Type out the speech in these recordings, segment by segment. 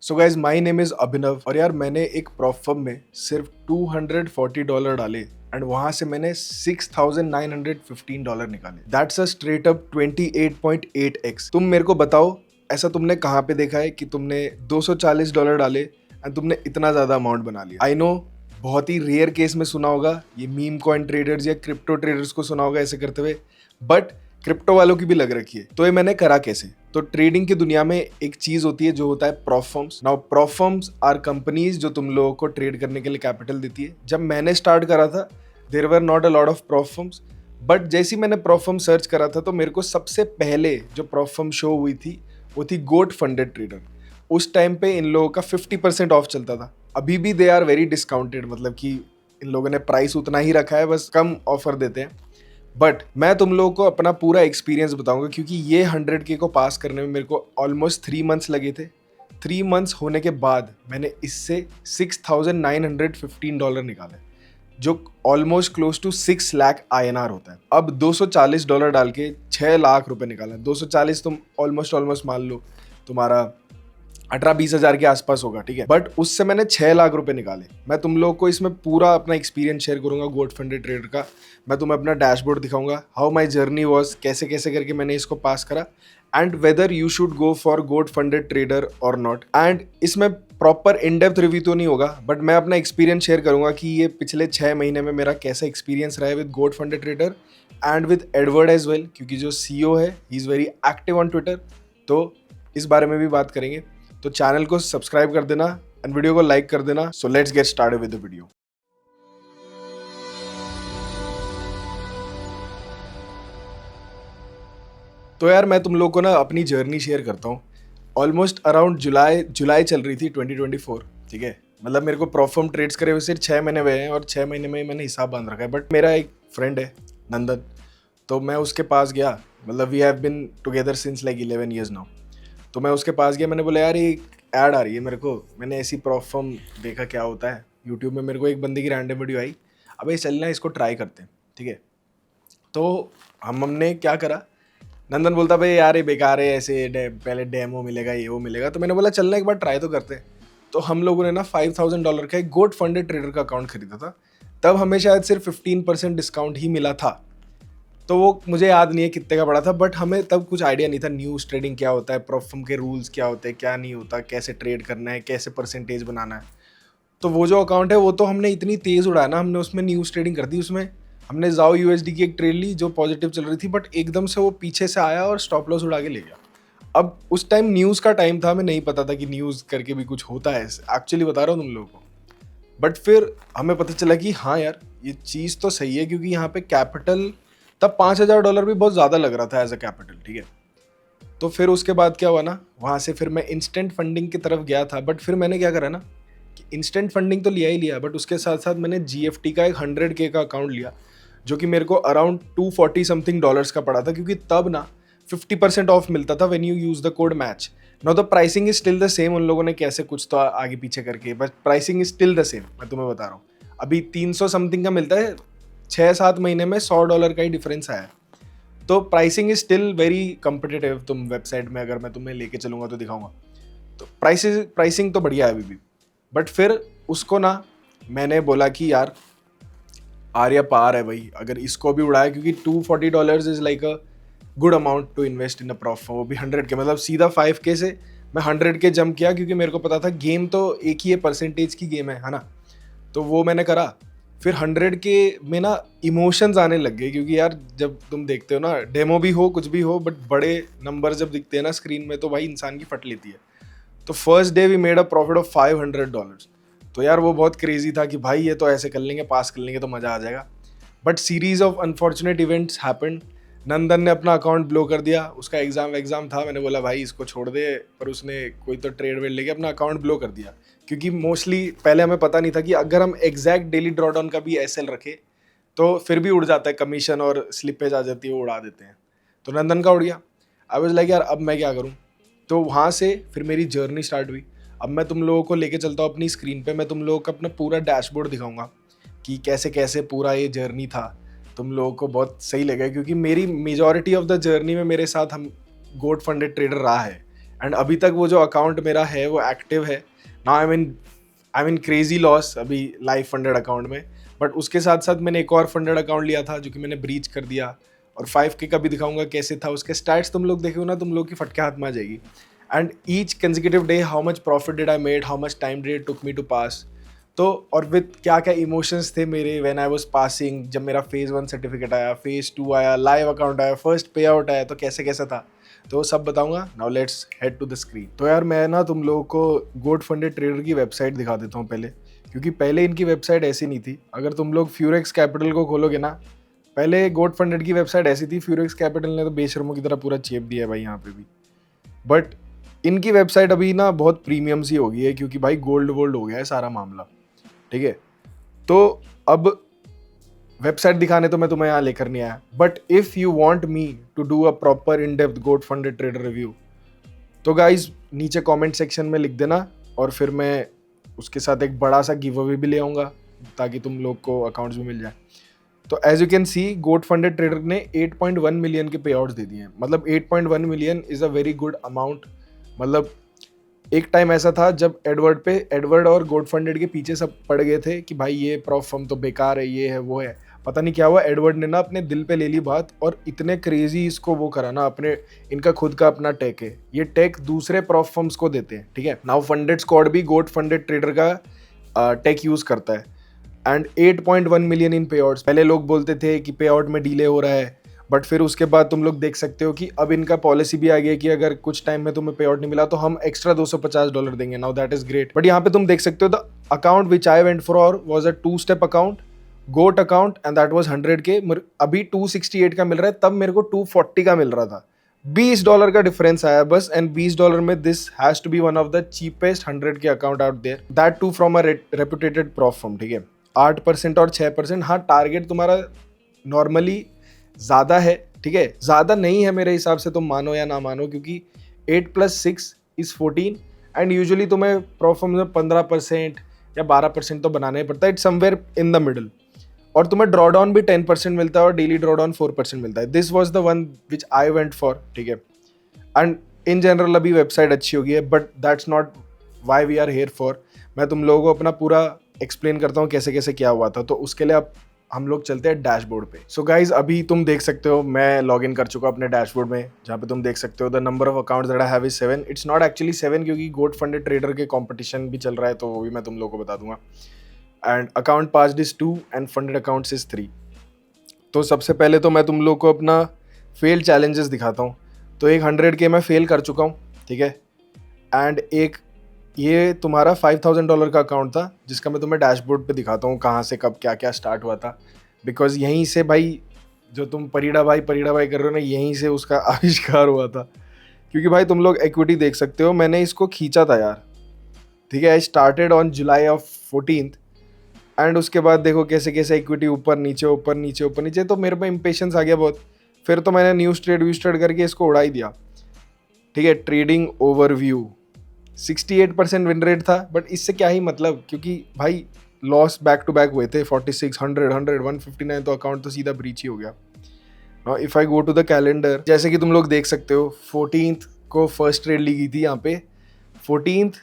So guys my name is Abhinav और यार मैंने एक प्रॉप फर्म में सिर्फ $240 डाले एंड वहां से मैंने $6,915 निकाले। That's a straight up 28.8x। तुम मेरे को बताओ ऐसा तुमने कहाँ पे देखा है कि तुमने $240 डाले एंड तुमने इतना ज्यादा अमाउंट बना लिया। आई नो बहुत ही रेयर केस में सुना होगा, ये मीम कॉइन ट्रेडर्स या क्रिप्टो ट्रेडर्स को सुना होगा ऐसे करते हुए, बट क्रिप्टो वालों की भी लग रखी है। तो ये मैंने करा कैसे? तो ट्रेडिंग की दुनिया में एक चीज होती है जो होता है prop firms. Now prop firms are companies जो तुम लोगों को ट्रेड करने के लिए कैपिटल देती है। जब मैंने स्टार्ट करा था there were not a lot of prop firms, but जैसे ही मैंने प्रॉप फर्म सर्च करा था तो मेरे को सबसे पहले जो प्रॉप फर्म शो हुई थी वो थी गोट फंडेड ट्रेडर। उस टाइम पे इन लोगों का 50% ऑफ चलता था। अभी भी दे आर वेरी डिस्काउंटेड, मतलब कि इन लोगों ने प्राइस उतना ही रखा है, बस कम ऑफर देते हैं। बट मैं तुम लोगों को अपना पूरा एक्सपीरियंस बताऊंगा क्योंकि ये 100K को पास करने में मेरे को ऑलमोस्ट 3 मंथ्स लगे थे। 3 मंथ्स होने के बाद मैंने इससे $6,915 निकाले, जो almost close to 6 lakh INR होता है। अब $240 डाल के 6 लाख रुपए निकाला। 240 तुम ऑलमोस्ट मान लो तुम्हारा 18-20 हज़ार के आसपास होगा, ठीक है। बट उससे मैंने 6 लाख रुपए निकाले। मैं तुम लोग को इसमें पूरा अपना एक्सपीरियंस शेयर करूंगा गोट फंडेड ट्रेडर का। मैं तुम्हें अपना डैशबोर्ड दिखाऊंगा, हाउ माई जर्नी वॉज, कैसे कैसे करके मैंने इसको पास करा, and whether you should go for goat funded trader और नॉट। एंड इसमें प्रॉपर इन डेप्थ रिव्यू तो नहीं होगा, बट मैं अपना एक्सपीरियंस शेयर करूंगा कि ये पिछले 6 महीने में मेरा कैसा एक्सपीरियंस रहा है with goat funded trader and with Edward as well, क्योंकि जो CEO है he is very active on Twitter. तो इस बारे में भी बात करेंगे। तो चैनल को सब्सक्राइब कर देना एंड वीडियो को लाइक कर देना। So let's get started with the video. तो यार मैं तुम लोग को ना अपनी जर्नी शेयर करता हूँ। ऑलमोस्ट अराउंड जुलाई चल रही थी 2024, ठीक है। मतलब मेरे को प्रॉप फर्म ट्रेड्स करे हुए सिर्फ 6 महीने हुए हैं और 6 महीने में ही मैंने हिसाब बांध रखा है। बट मेरा एक फ्रेंड है नंदन, तो मैं उसके पास गया। मतलब we have been together since like 11 years now. तो मैं उसके पास गया, मैंने बोला यार ये ऐड आ रही है मेरे को, मैंने ऐसी प्रॉप फर्म देखा क्या होता है यूट्यूब में, मेरे को एक बंदे की रैंडम वीडियो आई, अबे चलना इसको ट्राई करते हैं, ठीक है। तो हमने क्या करा, नंदन बोलता भाई यार ये बेकार है, ऐसे पहले डेमो मिलेगा ये वो मिलेगा। तो मैंने बोला चलना एक बार ट्राई तो करते हैं। तो हम लोगों ने ना $5,000 का एक गोट फंडेड ट्रेडर का अकाउंट खरीदा था। तब हमें शायद सिर्फ 15% डिस्काउंट ही मिला था। तो वो मुझे याद नहीं है कितने का पड़ा था, बट हमें तब कुछ आइडिया नहीं था न्यूज़ ट्रेडिंग क्या होता है, प्रॉप फर्म के रूल्स क्या होते हैं, क्या नहीं होता, कैसे ट्रेड करना है, कैसे परसेंटेज बनाना है। तो वो जो अकाउंट है वो तो हमने इतनी तेज़ उड़ाया ना, हमने उसमें न्यूज़ ट्रेडिंग कर दी। उसमें हमने जाओ USD की एक ट्रेड ली जो पॉजिटिव चल रही थी, बट एकदम से वो पीछे से आया और स्टॉप लॉस उड़ा के ले गया। अब उस टाइम न्यूज़ का टाइम था, हमें नहीं पता था कि न्यूज़ करके भी कुछ होता है, एक्चुअली बता रहा हूँ तुम लोगों को। बट फिर हमें पता चला कि हाँ यार ये चीज़ तो सही है, क्योंकि यहाँ पे कैपिटल तब $5,000 भी बहुत ज़्यादा लग रहा था एज अ कैपिटल, ठीक है। तो फिर उसके बाद क्या हुआ ना, वहाँ से फिर मैं इंस्टेंट फंडिंग की तरफ गया था। बट फिर मैंने क्या करा ना कि इंस्टेंट फंडिंग तो लिया ही लिया, बट उसके साथ साथ मैंने GFT का एक 100K का अकाउंट लिया, जो कि मेरे को अराउंड 240 समथिंग डॉलर्स का पड़ा था, क्योंकि तब ना 50% ऑफ मिलता था when you use the code match. Now the pricing is still the same, उन लोगों ने कैसे कुछ तो आगे पीछे करके, but pricing is still the same. मैं तुम्हें बता रहा हूँ अभी 300 समथिंग का मिलता है, 6-7 महीने में $100 का ही डिफरेंस आया है। तो pricing is still very competitive. तुम वेबसाइट में अगर मैं तुम्हें लेके चलूंगा तो दिखाऊंगा, तो प्राइसिंग तो बढ़िया है अभी भी। बट फिर उसको ना मैंने बोला कि यार आर्या पार है भाई, अगर इसको भी उड़ाया, क्योंकि $240 is like a good amount to invest in a prop firm, वो भी 100K। मतलब सीधा 5K से मैं 100K जंप किया, क्योंकि मेरे को पता था गेम तो एक ही है, परसेंटेज की गेम है ना। तो वो मैंने करा। फिर 100K में ना इमोशंस आने लग गए, क्योंकि यार जब तुम देखते हो ना, डेमो भी हो कुछ भी हो, बट बड़े नंबर जब दिखते हैं ना स्क्रीन में तो भाई इंसान की फट लेती है। तो first day we made a profit of $500। तो यार वो बहुत क्रेजी था कि भाई ये तो ऐसे कर लेंगे, पास कर लेंगे तो मज़ा आ जाएगा। But series of unfortunate events happened. Nandan ने अपना अकाउंट ब्लो कर दिया, उसका एग्जाम था, मैंने बोला भाई इसको छोड़ दे, पर उसने कोई तो ट्रेड वेड लेके अपना अकाउंट ब्लो कर दिया। क्योंकि मोस्टली पहले हमें पता नहीं था कि अगर हम एग्जैक्ट डेली ड्रॉडाउन का भी SL रखे तो फिर भी उड़ जाता है, कमीशन और स्लिपेज आ जाती है, वो उड़ा देते हैं। तो नंदन का उड़ गया। आई वाज लाइक यार अब मैं क्या करूँ। तो वहाँ से फिर मेरी जर्नी स्टार्ट हुई। अब मैं तुम लोगों को लेके चलता हूँ अपनी स्क्रीन पे, मैं तुम लोगों को अपना पूरा डैशबोर्ड दिखाऊंगा कि कैसे कैसे पूरा ये जर्नी था। तुम लोगों को बहुत सही लगा, क्योंकि मेरी मेजॉरिटी ऑफ द जर्नी में मेरे साथ हम गोट फंडेड ट्रेडर रहा है एंड अभी तक वो जो अकाउंट मेरा है वो एक्टिव है। Now I mean crazy loss अभी लाइव फंडेड अकाउंट में, बट उसके साथ साथ मैंने एक और फंडेड अकाउंट लिया था जो कि मैंने ब्रीच कर दिया, और 5K का भी दिखाऊंगा कैसे था। उसके स्टैट्स तुम लोग देखो ना, तुम लोग की फटके हाथ में आ जाएगी। And each consecutive day how much profit did I made, how much time did it took me to pass. तो और विद क्या क्या इमोशंस थे मेरे व्हेन आई वाज पासिंग, जब मेरा फेज़ 1 सर्टिफिकेट आया, फेज़ 2 आया, लाइव अकाउंट आया, फर्स्ट पे आउट आया, तो कैसे कैसा था, तो वो सब बताऊंगा। Now let's head to the screen. तो यार मैं ना तुम लोगों को गोट फंडेड ट्रेडर की वेबसाइट दिखा देता हूँ पहले, क्योंकि पहले इनकी वेबसाइट ऐसी नहीं थी। अगर तुम लोग फ्यूरेक्स कैपिटल को खोलोगे ना, पहले गोट फंडेड की वेबसाइट ऐसी थी, फ्यूरेक्स कैपिटल ने तो बेशर्मों की तरह पूरा चेप दिया है भाई यहाँ पे भी। बट इनकी वेबसाइट अभी ना बहुत प्रीमियम सी हो गई है, क्योंकि भाई गोल्ड वोल्ड हो गया है सारा मामला, ठीक है। तो अब वेबसाइट दिखाने तो मैं तुम्हें यहाँ लेकर नहीं आया, but if you want me to do a proper in depth goat funded trader review, तो गाइज नीचे कमेंट सेक्शन में लिख देना, और फिर मैं उसके साथ एक बड़ा सा गिव अवे भी ले आऊँगा ताकि तुम लोग को अकाउंट्स भी मिल जाए। तो as you can see, goat funded trader ने 8.1 मिलियन के पे आउट्स दे दिए हैं। मतलब 8.1 million is a very good amount. मतलब एक टाइम ऐसा था जब एडवर्ड और गोट फंडेड के पीछे सब पड़ गए थे कि भाई ये प्रॉफ फर्म तो बेकार है, ये है वो है। पता नहीं क्या हुआ, एडवर्ड ने ना अपने दिल पे ले ली बात, और इतने क्रेजी इसको वो करा ना, अपने इनका खुद का अपना टेक है, ये टेक दूसरे प्रॉफ फर्म्स को देते हैं, ठीक है। नाउ फंडेड स्क्वाड भी गोट फंडेड ट्रेडर का टेक यूज करता है। एंड 8.1 मिलियन इन पे आउट्स। पहले लोग बोलते थे कि पे आउट में डिले हो रहा है, बट फिर उसके बाद तुम लोग देख सकते हो कि अब इनका पॉलिसी भी आ गया कि अगर कुछ टाइम में तुम्हें पे आउट नहीं मिला तो हम एक्स्ट्रा $250 देंगे। Now that is great. But यहाँ पे तुम देख सकते हो the account which I went for was a 2 step account, goat account, and that was 100K। अभी 268 का मिल रहा है, तब मेरे को 240 का मिल रहा था। $20 का डिफरेंस आया बस, एंड $20 में this has to be one of the cheapest 100K account out there, that too from a reputated prop firm, ठीक है। 8% और 6%। हाँ, टारगेट तुम्हारा नॉर्मली ज़्यादा है, ठीक है, ज़्यादा नहीं है मेरे हिसाब से, तुम मानो या ना मानो, क्योंकि 8 + 6 = 14, एंड यूजुअली तुम्हें प्रॉफिट में 15% या 12% तो बनाना ही पड़ता है। It's somewhere in the middle. और तुम्हें ड्रॉ डाउन भी 10% मिलता है, और डेली ड्रॉ डाउन 4% मिलता है। This was the one which I went for, ठीक है। एंड इन जनरल अभी वेबसाइट अच्छी होगी है, but that's not why we are here for. मैं तुम लोगों को अपना पूरा एक्सप्लेन करता हूँ कैसे कैसे क्या हुआ था। तो उसके लिए अब हम लोग चलते हैं डैशबोर्ड पे। सो गाइज, अभी तुम देख सकते हो मैं लॉग इन कर चुका अपने डैशबोर्ड में, जहाँ पे तुम देख सकते हो the number of accounts that I have is 7। It's not actually 7, क्योंकि गोट फंडेड ट्रेडर के कंपटीशन भी चल रहा है, तो वो भी मैं तुम लोगों को बता दूंगा। And account passed is 2 and funded accounts is 3। तो सबसे पहले तो मैं तुम लोग को अपना फेल चैलेंजेस दिखाता हूँ। तो एक 100K मैं फेल कर चुका हूँ, ठीक है। एंड एक ये तुम्हारा $5,000 का अकाउंट था, जिसका मैं तुम्हें डैशबोर्ड पे दिखाता हूँ कहाँ से कब क्या क्या स्टार्ट हुआ था। बिकॉज यहीं से भाई, जो तुम परीड़ा भाई कर रहे हो ना, यहीं से उसका आविष्कार हुआ था। क्योंकि भाई तुम लोग इक्विटी देख सकते हो, मैंने इसको खींचा था यार, ठीक है। I started on July 14, and उसके बाद देखो कैसे कैसे इक्विटी ऊपर नीचे ऊपर नीचे ऊपर नीचे, तो मेरे पे इम्पेशंस आ गया बहुत। फिर तो मैंने न्यूज़ ट्रेड करके इसको उड़ा ही दिया, ठीक है। ट्रेडिंग ओवरव्यू, 68% विन रेट था, बट इससे क्या ही मतलब, क्योंकि भाई लॉस बैक टू बैक हुए थे। 46, 100, 159, तो अकाउंट तो सीधा ब्रीच ही हो गया। Now if I go to the calendar, जैसे कि तुम लोग देख सकते हो, 14th को फर्स्ट ट्रेड ली गई थी यहाँ पे। 14th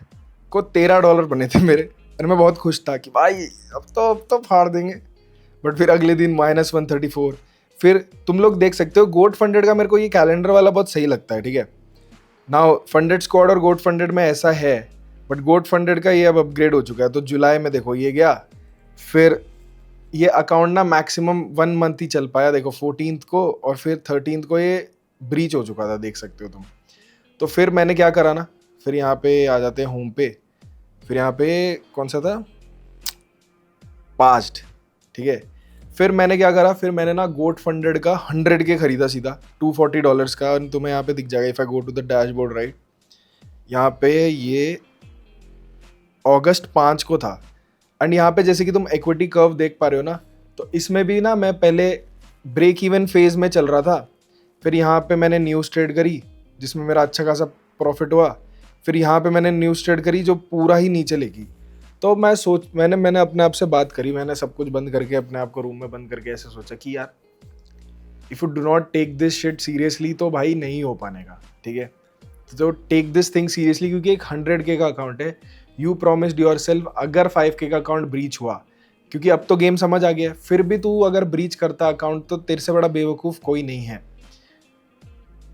को $13 बने थे मेरे, और मैं बहुत खुश था कि भाई अब तो फाड़ देंगे। बट फिर अगले दिन -134। फिर तुम लोग देख सकते हो गोट फंडेड का मेरे को ये कैलेंडर वाला बहुत सही लगता है, ठीक है। नाउ फंडेड स्क्वाड और गोट फंडेड में ऐसा है, बट गोट फंडेड का ये अब अपग्रेड हो चुका है। तो जुलाई में देखो ये गया, फिर ये अकाउंट ना मैक्सिमम 1 मंथ ही चल पाया, देखो 14th को, और फिर 13th को ये ब्रीच हो चुका था, देख सकते हो तुम। तो फिर मैंने क्या करा ना, फिर यहाँ पे आ जाते हैं होम पे, फिर यहाँ पे कौन सा था, पास्ट, ठीक है। फिर मैंने क्या करा, फिर मैंने ना गोट फंडेड का 100K खरीदा सीधा $240 का। तुम्हें यहाँ पे दिख जाएगा if I go to the dashboard, right. यहाँ पे ये अगस्त 5 को था। एंड यहाँ पे जैसे कि तुम इक्विटी कर्व देख पा रहे हो ना, तो इसमें भी ना मैं पहले ब्रेक इवन फेज में चल रहा था। फिर यहाँ पे मैंने न्यूज़ ट्रेड करी, जिसमें मेरा अच्छा खासा प्रॉफिट हुआ। फिर यहाँ पे मैंने न्यूज़ ट्रेड करी जो पूरा ही नीचे लेगी। तो मैंने अपने आप से बात करी, मैंने सब कुछ बंद करके अपने आप को रूम में बंद करके ऐसे सोचा कि यार if you do not take this shit seriously तो भाई नहीं हो पाने का, ठीक है। तो टेक दिस थिंग सीरियसली, क्योंकि एक 100K का अकाउंट है। यू प्रॉमिस्ड योर सेल्फ, अगर 5K का अकाउंट ब्रीच हुआ, क्योंकि अब तो गेम समझ आ गया, फिर भी तू अगर ब्रीच करता अकाउंट तो तेरे से बड़ा बेवकूफ़ कोई नहीं है।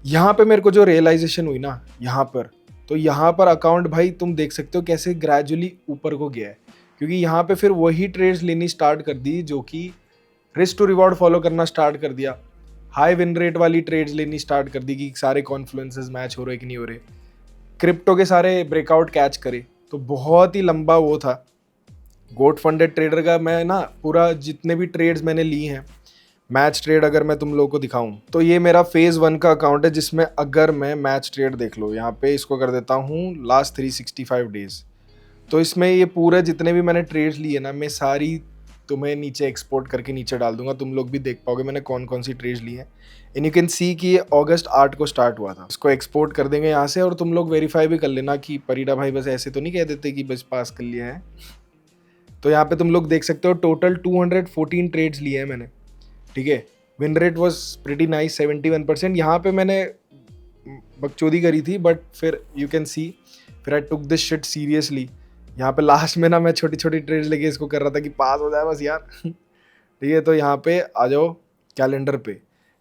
यहाँ पे मेरे को जो रियलाइजेशन हुई ना यहाँ पर, तो यहाँ पर अकाउंट भाई तुम देख सकते हो कैसे ग्रेजुअली ऊपर को गया है, क्योंकि यहाँ पे फिर वही ट्रेड्स लेनी स्टार्ट कर दी जो कि रिस्क टू रिवॉर्ड फॉलो करना स्टार्ट कर दिया। हाई विन रेट वाली ट्रेड्स लेनी स्टार्ट कर दी कि सारे कॉन्फ्लुएंसेस मैच हो रहे कि नहीं हो रहे। क्रिप्टो के सारे ब्रेकआउट कैच करे, तो बहुत ही लंबा वो था। गोट फंडेड ट्रेडर का मैं ना पूरा जितने भी ट्रेड्स मैंने ली हैं, मैच ट्रेड अगर मैं तुम लोगों को दिखाऊं तो ये मेरा फेज़ 1 का अकाउंट है, जिसमें अगर मैं मैच ट्रेड देख लो यहाँ पे इसको कर देता हूँ लास्ट 365 डेज, तो इसमें ये पूरे जितने भी मैंने ट्रेड्स लिए ना, मैं सारी तुम्हें नीचे एक्सपोर्ट करके नीचे डाल दूंगा, तुम लोग भी देख पाओगे मैंने कौन कौन सी ट्रेड्स ली हैं। एंड यू कैन सी कि ये अगस्त 8 को स्टार्ट हुआ था। इसको एक्सपोर्ट कर देंगे यहाँ से, और तुम लोग वेरीफाई भी कर लेना कि परिडा भाई बस ऐसे तो नहीं कह देते कि बस पास कर लिया है। तो यहाँ पे तुम लोग देख सकते हो टोटल 214 ट्रेड्स लिए हैं मैंने, ठीक है। Win rate was pretty nice 71%। यहाँ पे मैंने बकचोदी करी थी, बट फिर यू कैन सी फिर आई टुक दिस शिट सीरियसली। यहाँ पे लास्ट में ना मैं छोटी छोटी ट्रेड्स लेके इसको कर रहा था कि पास हो जाए बस यार। ठीक है, तो यहाँ पे आ जाओ कैलेंडर पे।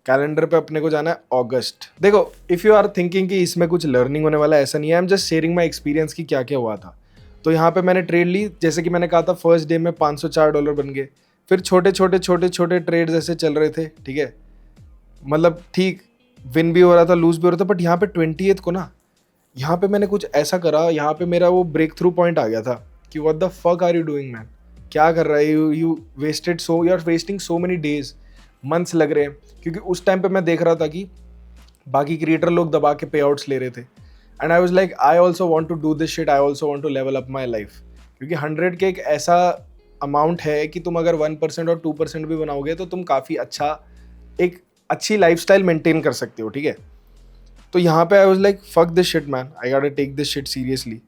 कैलेंडर पे अपने को जाना है अगस्त। देखो, इफ़ यू आर थिंकिंग कि इसमें कुछ लर्निंग होने वाला है, ऐसा नहीं है। आई am just sharing my experience कि क्या क्या हुआ था। तो यहाँ पे मैंने ट्रेड ली, जैसे कि मैंने कहा था फर्स्ट डे में $504 बन गए। फिर छोटे छोटे छोटे छोटे ट्रेड्स ऐसे चल रहे थे, ठीक है, मतलब ठीक विन भी हो रहा था लूज भी हो रहा था। बट यहाँ पे 20th को ना, यहाँ पे मैंने कुछ ऐसा करा, यहाँ पे मेरा वो ब्रेक थ्रू पॉइंट आ गया था कि what the fuck are you doing man, क्या कर रहा है you wasted so, you are wasting so many days, months लग रहे हैं। क्योंकि उस टाइम पे मैं देख रहा था कि बाकी क्रिएटर लोग दबा के पे आउट्स ले रहे थे, and I was like I also want to do this shit, I also want to level up my life. क्योंकि 100K एक ऐसा अमाउंट है कि तुम अगर 1% और 2% भी बनाओगे तो तुम काफ़ी अच्छा एक अच्छी लाइफस्टाइल मेंटेन कर सकते हो, ठीक है। तो यहाँ पे I was like fuck this shit man, I got to take this shit seriously.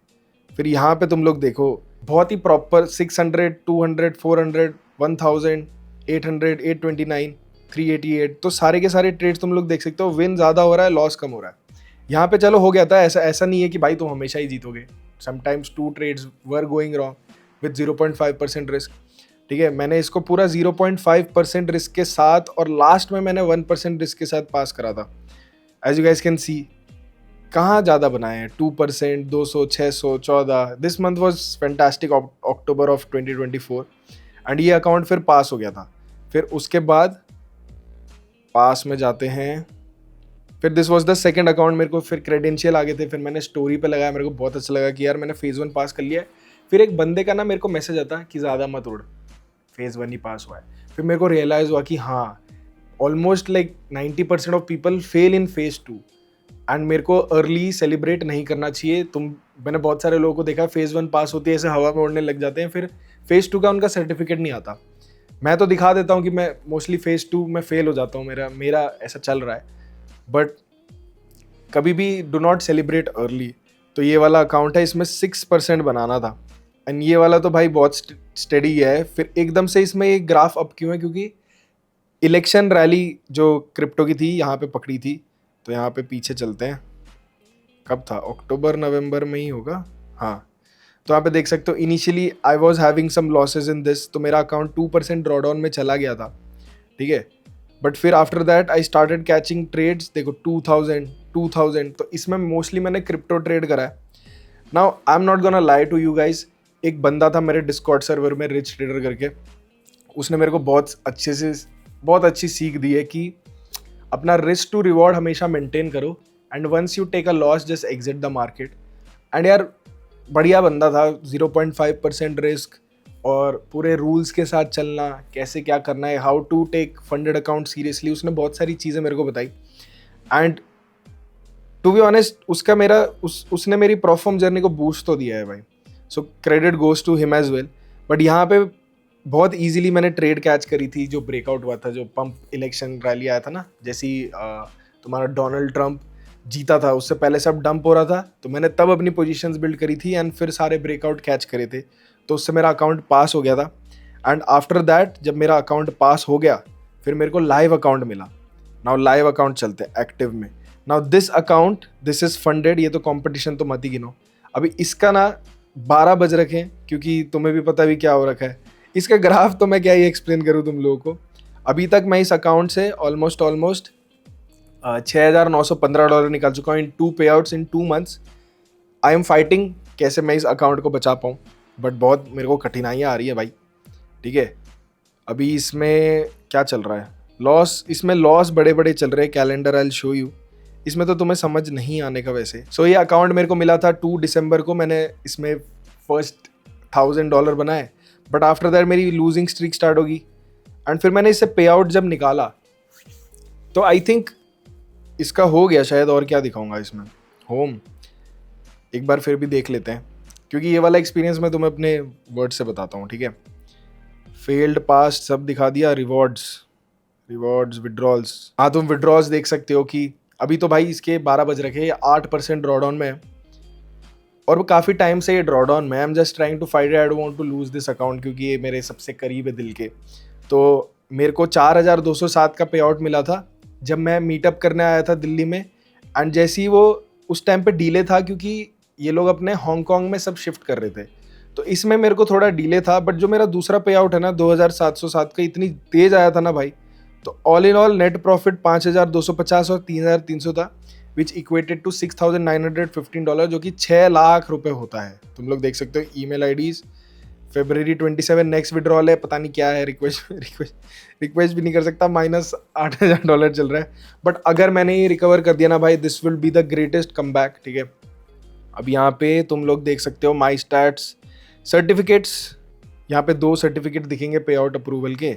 फिर यहाँ पे तुम लोग देखो बहुत ही प्रॉपर 600, 200, 400, 1000, 800, 829, 388, तो सारे के सारे ट्रेड्स तुम लोग देख सकते हो। विन ज़्यादा हो रहा है, लॉस कम हो रहा है। यहाँ पे चलो हो गया था, ऐसा नहीं है कि भाई तुम हमेशा ही जीतोगे। Sometimes 2 trades were going wrong with 0.5% risk, ठीक है। मैंने इसको पूरा 0.5% रिस्क के साथ और लास्ट में मैंने 1% रिस्क के साथ पास करा था। As you guys can see, कहाँ ज़्यादा बनाए हैं, 2%, 200, 600, 14। This month was fantastic, October of 2024, and ये अकाउंट फिर पास हो गया था। फिर उसके बाद पास में जाते हैं, फिर this was the second account. मेरे को फिर क्रेडेंशियल आ गए थे, फिर मैंने स्टोरी पे लगाया, मेरे को बहुत अच्छा लगा कि यार मैंने फेज़ 1 पास कर लिया है। फिर एक बंदे का ना मेरे को मैसेज आता कि ज़्यादा मत उड़, फेज़ 1 ही पास हुआ है। फिर मेरे को रियलाइज़ हुआ कि हाँ, almost like 90% of people fail in phase 2, and मेरे को अर्ली सेलिब्रेट नहीं करना चाहिए। मैंने बहुत सारे लोगों को देखा फेज़ 1 पास होती है ऐसे हवा में उड़ने लग जाते हैं, फिर फेज़ 2 का उनका सर्टिफिकेट नहीं आता। मैं तो दिखा देता हूँ कि मैं मोस्टली फेज़ 2 में फेल हो जाता हूँ, मेरा ऐसा चल रहा है। बट कभी भी डू नॉट सेलिब्रेट अर्ली। तो ये वाला अकाउंट है, इसमें 6% बनाना था, एंड ये वाला तो भाई बहुत स्टेडी है। फिर एकदम से इसमें एक ग्राफ अप क्यों है, क्योंकि इलेक्शन रैली जो क्रिप्टो की थी यहाँ पे पकड़ी थी। तो यहाँ पे पीछे चलते हैं, कब था, अक्टूबर नवंबर में ही होगा, हाँ। तो यहाँ पे देख सकते हो initially I was having some losses in this, तो मेरा अकाउंट 2% ड्रॉडाउन में चला गया था, ठीक है। बट फिर after that I started catching trades. देखो 2000, तो इसमें मोस्टली मैंने क्रिप्टो ट्रेड करा है। Now I am not gonna lie to you guys, एक बंदा था मेरे डिस्कॉर्ड सर्वर में रिच ट्रेडर करके, उसने मेरे को बहुत अच्छी सीख दी है कि अपना रिस्क टू रिवॉर्ड हमेशा मेंटेन करो, and once you take a loss just exit the market. And यार बढ़िया बंदा था, 0.5% रिस्क और पूरे रूल्स के साथ चलना, कैसे क्या करना है, how to take funded account seriously, उसने बहुत सारी चीज़ें मेरे को बताई। एंड टू बी ऑनेस्ट उसने मेरी परफॉर्म जर्नी को बूस्ट तो दिया है भाई, so credit goes to him as well. But यहाँ पे बहुत इजीली मैंने ट्रेड कैच करी थी जो ब्रेकआउट हुआ था, जो पंप इलेक्शन रैली आया था ना, जैसे तुम्हारा डोनाल्ड ट्रंप जीता था, उससे पहले सब डंप हो रहा था, तो मैंने तब अपनी पोजीशंस बिल्ड करी थी एंड फिर सारे ब्रेकआउट कैच करे थे, तो उससे मेरा अकाउंट पास हो गया था। एंड आफ्टर दैट जब मेरा अकाउंट पास हो गया, फिर मेरे को लाइव अकाउंट मिला। नाउ लाइव अकाउंट चलते हैं एक्टिव में। Now this account this is funded, ये तो कंपटीशन तो मत ही गिनो। अभी इसका ना 12 बज रखे हैं, क्योंकि तुम्हें भी पता भी क्या हो रखा है। इसका ग्राफ तो मैं क्या ही एक्सप्लेन करूँ तुम लोगों को। अभी तक मैं इस अकाउंट से ऑलमोस्ट $6,915 निकाल चुका हूँ इन 2 पे outs in 2 months. I am fighting कैसे मैं इस अकाउंट को बचा पाऊँ, बट बहुत मेरे को कठिनाइयाँ आ रही है भाई। ठीक है, अभी इसमें क्या चल रहा है, लॉस, इसमें लॉस बड़े बड़े चल रहे हैं। Calendar I will show you, इसमें तो तुम्हें समझ नहीं आने का वैसे। सो ये अकाउंट मेरे को मिला था 2 दिसंबर को, मैंने इसमें फर्स्ट $1,000 बनाए, बट आफ्टर दैट मेरी लूजिंग स्ट्रीक स्टार्ट होगी। एंड फिर मैंने इससे पे आउट जब निकाला तो आई थिंक इसका हो गया शायद। और क्या दिखाऊंगा इसमें, होम एक बार फिर भी देख लेते हैं, क्योंकि ये वाला एक्सपीरियंस मैं तुम्हें अपने वर्ड से बताता हूँ। ठीक है, फेल्ड पास्ट सब दिखा दिया, रिवॉर्ड्स विड्रॉल्स। हाँ, तुम विड्रॉल्स देख सकते हो कि अभी तो भाई इसके 12 बज रखे, ये 8% ड्रॉडाउन में है, और वो काफ़ी टाइम से ये ड्रॉडाउन में। I am just trying to fight, I don't want to lose this account, क्योंकि ये मेरे सबसे करीब है दिल के। तो मेरे को 4,207 का पे आउट मिला था जब मैं मीटअप करने आया था दिल्ली में। एंड जैसे ही वो उस टाइम पे डीले था, क्योंकि ये लोग अपने हांगकांग में सब शिफ्ट कर रहे थे, तो इसमें मेरे को थोड़ा डिले था। बट जो मेरा दूसरा पे आउट है ना 2,707 का, इतनी तेज आया था ना भाई, तो all in all net profit 5,250 और 3,300 था, विच इक्वेटेड टू $6,915, जो कि 6 लाख रुपए होता है। तुम लोग देख सकते हो email IDs. February 27 next withdrawal है, पता नहीं क्या है, रिक्वेस्ट भी नहीं कर सकता, -$8,000 चल रहा है। बट अगर मैंने ये रिकवर कर दिया ना भाई, this will be the greatest come back. ठीक है, अब यहाँ पे तुम लोग देख सकते हो माई स्टैट्स सर्टिफिकेट्स, यहाँ पे 2 सर्टिफिकेट दिखेंगे पे आउट अप्रूवल के।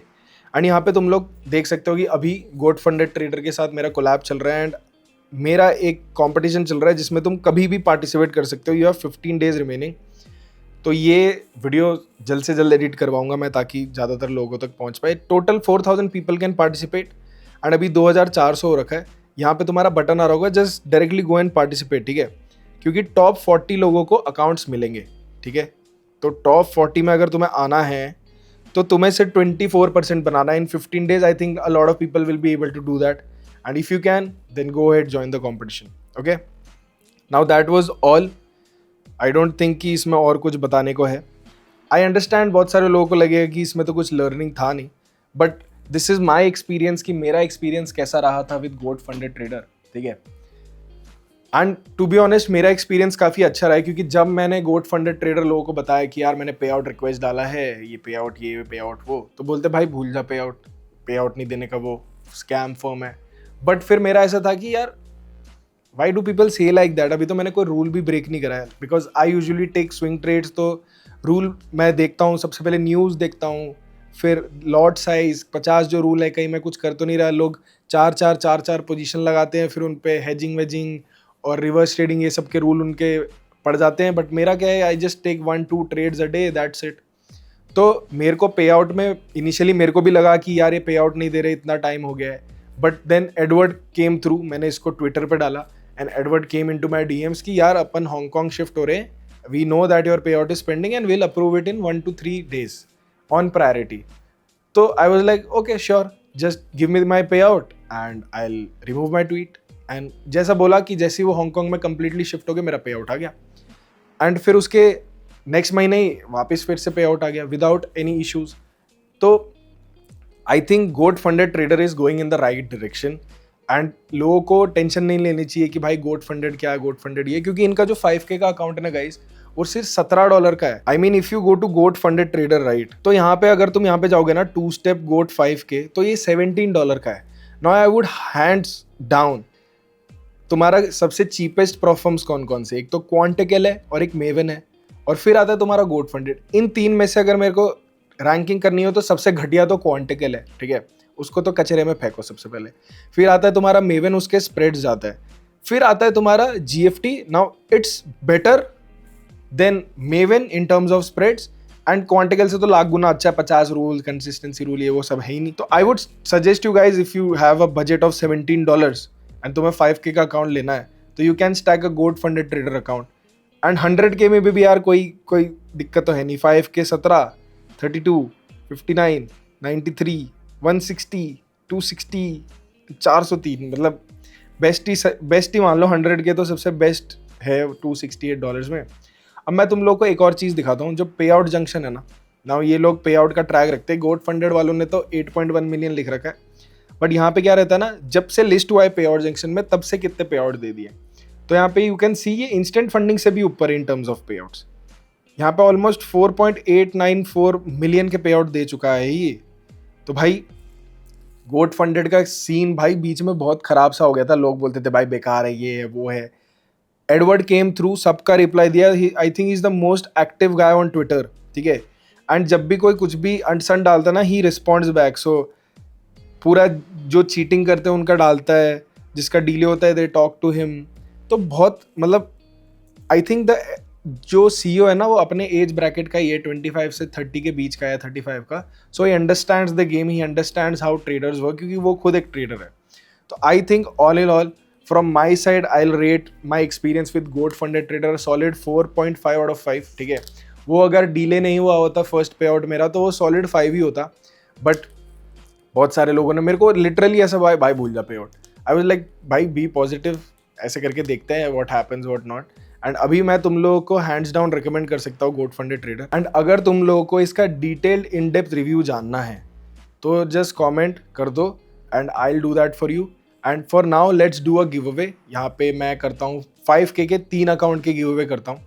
एंड यहाँ पे तुम लोग देख सकते हो कि अभी गोट फंडेड ट्रेडर के साथ मेरा कोलैब चल रहा है, एंड मेरा एक कंपटीशन चल रहा है जिसमें तुम कभी भी पार्टिसिपेट कर सकते हो। You have 15 days remaining. तो ये वीडियो जल्द से जल्द एडिट करवाऊंगा मैं, ताकि ज़्यादातर लोगों तक पहुंच पाए। Total 4,000 people can participate, and अभी 2,400 हो रखा है। यहाँ पे तुम्हारा बटन आ रहा होगा, just directly go and participate. ठीक है, क्योंकि टॉप 40 लोगों को अकाउंट्स मिलेंगे। ठीक है, तो टॉप 40 में अगर तुम्हें आना है तो तुम्हें से 24% बनाना है in 15 days. I think a lot of people will be able to do that, and if you can then go ahead join the competition. Okay, now that was all. I don't think कि इसमें और कुछ बताने को है। I understand बहुत सारे लोगों को लगेगा कि इसमें तो कुछ लर्निंग था नहीं, but this is my experience कि मेरा एक्सपीरियंस कैसा रहा था विद गोट फंडेड ट्रेडर। ठीक है, एंड टू बी ऑनेस्ट मेरा एक्सपीरियंस काफ़ी अच्छा रहा है, क्योंकि जब मैंने गोट फंडेड ट्रेडर लोगों को बताया कि यार मैंने पे आउट रिक्वेस्ट डाला है, ये पे आउट वो, तो बोलते भाई भूल जा, पे आउट नहीं देने का, वो स्कैम फर्म है। बट फिर मेरा ऐसा था कि यार वाई डू पीपल से लाइक दैट। अभी तो मैंने कोई रूल भी ब्रेक नहीं करा है, because I usually take swing trades. तो रूल मैं देखता हूँ, सबसे पहले न्यूज़ देखता हूँ, फिर लॉट साइज 50 जो रूल है, कहीं मैं कुछ कर तो नहीं रहा। लोग 4 पोजीशन लगाते हैं, फिर उन पे हेजिंग वेजिंग और रिवर्स ट्रेडिंग ये सब के रूल उनके पड़ जाते हैं। बट मेरा क्या है, I just take 1-2 trades a day, that's it. तो मेरे को पे आउट में इनिशियली मेरे को भी लगा कि यार ये पे आउट नहीं दे रहे, इतना टाइम हो गया है। But then Edward came through, मैंने इसको ट्विटर पे डाला, and Edward came into my DMs कि यार अपन हांगकांग शिफ्ट हो रहे हैं, we know that your pay out is pending and will approve it in 1 to 3 days on priority. तो I was like okay sure, just give me my pay out and I will remove my tweet. And जैसा बोला कि जैसे ही वो Hong Kong में completely shift हो गया, मेरा पे आउट आ गया, एंड फिर उसके नेक्स्ट महीने ही वापस फिर से पे आउट आ गया विदाउट एनी इश्यूज। तो I think goat funded trader is going in the right direction, and लोगों को टेंशन नहीं लेनी चाहिए कि भाई गोट फंडेड क्या है, गोट फंडेड ये, क्योंकि इनका जो 5K का अकाउंट है ना गाइस, वो सिर्फ $17 का है। I mean if you go to goat funded trader right, तो यहाँ पे अगर तुम यहाँ पे जाओगे ना 2 स्टेप गोट 5K, तो ये $17 का है। Now I would hands down, तुम्हारा सबसे चीपेस्ट प्रोफर्म्स कौन कौन से, एक तो क्वांटिकल है और एक मेवन है, और फिर आता है तुम्हारा गोट फंडेड। इन 3 में से अगर मेरे को रैंकिंग करनी हो तो सबसे घटिया तो क्वांटिकल है। ठीक है, उसको तो कचरे में फेंको सबसे पहले। फिर आता है तुम्हारा मेवन, उसके स्प्रेड्स जाता है। फिर आता है तुम्हारा GFT। Now it's better than Maven in terms of spreads, and क्वांटिकल से तो लाख गुना अच्छा है। 50 रूल, कंसिस्टेंसी रूल, ये वो सब है ही नहीं। तो I would suggest you guys, if you have a budget of $17 and तुम्हें 5K का अकाउंट लेना है, तो you can stack a goat funded trader account. And 100K में भी यार कोई दिक्कत तो है नहीं। 5K 17, 32, 59, 93, 160, 260, 403, मतलब बेस्ट ही मान लो, 100 के तो सबसे बेस्ट है $268 में। अब मैं तुम लोग को एक और चीज़ दिखाता हूँ, जो पे आउट जंक्शन है ना ये लोग पे आउट का ट्रैक रखते हैं। गोट फंडेड वालों ने तो 8.1 मिलियन लिख रखा है, बट यहाँ पे क्या रहता है ना, जब से लिस्ट हुआ है पे आउट जंक्शन में तब से कितने पे आउट दे दिए। तो यहाँ पे यू कैन सी ये इंस्टेंट फंडिंग से भी ऊपर है इन टर्म्स ऑफ पे आउट्स। यहाँ पे ऑलमोस्ट 4.894 मिलियन के पे आउट दे चुका है ये। तो भाई गोट फंडेड का सीन भाई बीच में बहुत खराब सा हो गया था, लोग बोलते थे भाई बेकार है, ये है वो है। एडवर्ड केम थ्रू, सबका रिप्लाई दिया। I think is the most active guy on Twitter, ठीक है। एंड जब भी कोई कुछ भी अनसन डालता ना, ही रिस्पॉन्ड्स बैक। सो पूरा जो चीटिंग करते हैं उनका डालता है, जिसका डीले होता है दे टॉक टू हिम। तो बहुत मतलब आई थिंक द जो सीईओ है ना वो अपने एज ब्रैकेट का ही है, 25 से 30 के बीच का है, 35 का। So he understands the game, he understands how traders work, क्योंकि वो खुद एक ट्रेडर है। तो I think all in all from my side I will rate my experience with goat funded trader solid 4.5 out of 5, ठीक है। वो अगर डीले नहीं हुआ होता फर्स्ट पे आउट मेरा तो वो सॉलिड 5 ही होता। बट बहुत सारे लोगों ने मेरे को लिटरली ऐसा भाई भाई भूल जा पे आउट। आई वाज लाइक भाई बी पॉजिटिव, ऐसे करके देखते हैं what happens what not. And अभी मैं तुम लोगों को हैंड्स डाउन रिकमेंड कर सकता हूँ गोट फंडेड ट्रेडर। एंड अगर तुम लोगों को इसका डिटेल्ड इन डेप्थ रिव्यू जानना है तो जस्ट कमेंट कर दो and I will do that for you. And for now let's do a give away. यहाँ पे मैं करता हूँ 5K के 3 अकाउंट के गिव अवे करता हूँ।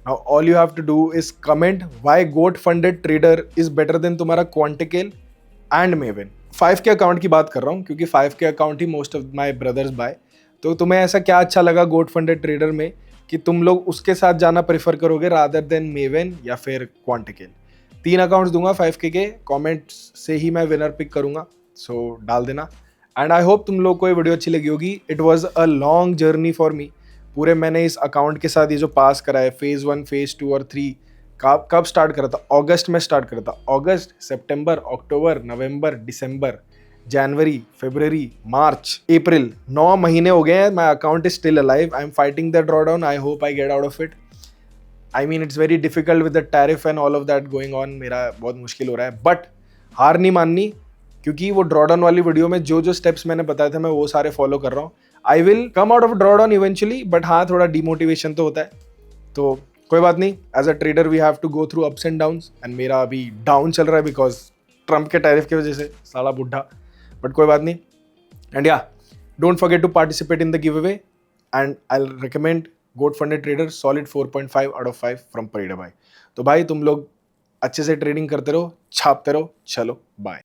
Now all you have to do is comment why goat funded trader is better than तुम्हारा क्वांटिकेल एंड मेवन। 5K अकाउंट की बात कर रहा हूँ क्योंकि 5K अकाउंट ही most of my brothers buy. तो तुम्हें ऐसा क्या अच्छा लगा गोट फंडेड ट्रेडर में कि तुम लोग उसके साथ जाना प्रेफर करोगे रादर देन मेवन या फिर क्वांटिकेल। 3 अकाउंट्स दूंगा 5K के, कमेंट्स से ही मैं विनर पिक करूंगा, सो डाल देना। एंड आई होप तुम लोग को ये वीडियो अच्छी लगी होगी। It was a long journey for me. पूरे मैंने इस अकाउंट के साथ ये जो पास करा है फेज़ 1 फेज़ 2 और 3 कब स्टार्ट करा था, अगस्त में स्टार्ट करा था। अगस्त, सितंबर, अक्टूबर, नवंबर, दिसंबर, जनवरी, फरवरी, मार्च, अप्रैल, 9 महीने हो गए हैं। My account is still alive. I am fighting the draw down. I hope I get out of it. I mean it's very difficult with the tariff and all of that going on. मेरा बहुत मुश्किल हो रहा है, but हार नहीं माननी, क्योंकि वो ड्रॉ डाउन वाली वीडियो में जो जो स्टेप्स मैंने बताए थे मैं वो सारे फॉलो कर रहा हूँ। I will come out of draw down eventually, but हाँ थोड़ा डिमोटिवेशन तो होता है। तो कोई बात नहीं, as a trader we have to go through ups and downs. And मेरा अभी डाउन चल रहा है बिकॉज ट्रम्प के टैरिफ की वजह से, साला बुढ़ा, बट कोई बात नहीं। And yeah don't forget to participate in the giveaway and I recommend goat funded trader solid 4.5 out of 5 from परेडा भाई। तो भाई तुम लोग अच्छे से ट्रेडिंग करते रहो, छापते रहो। चलो बाय।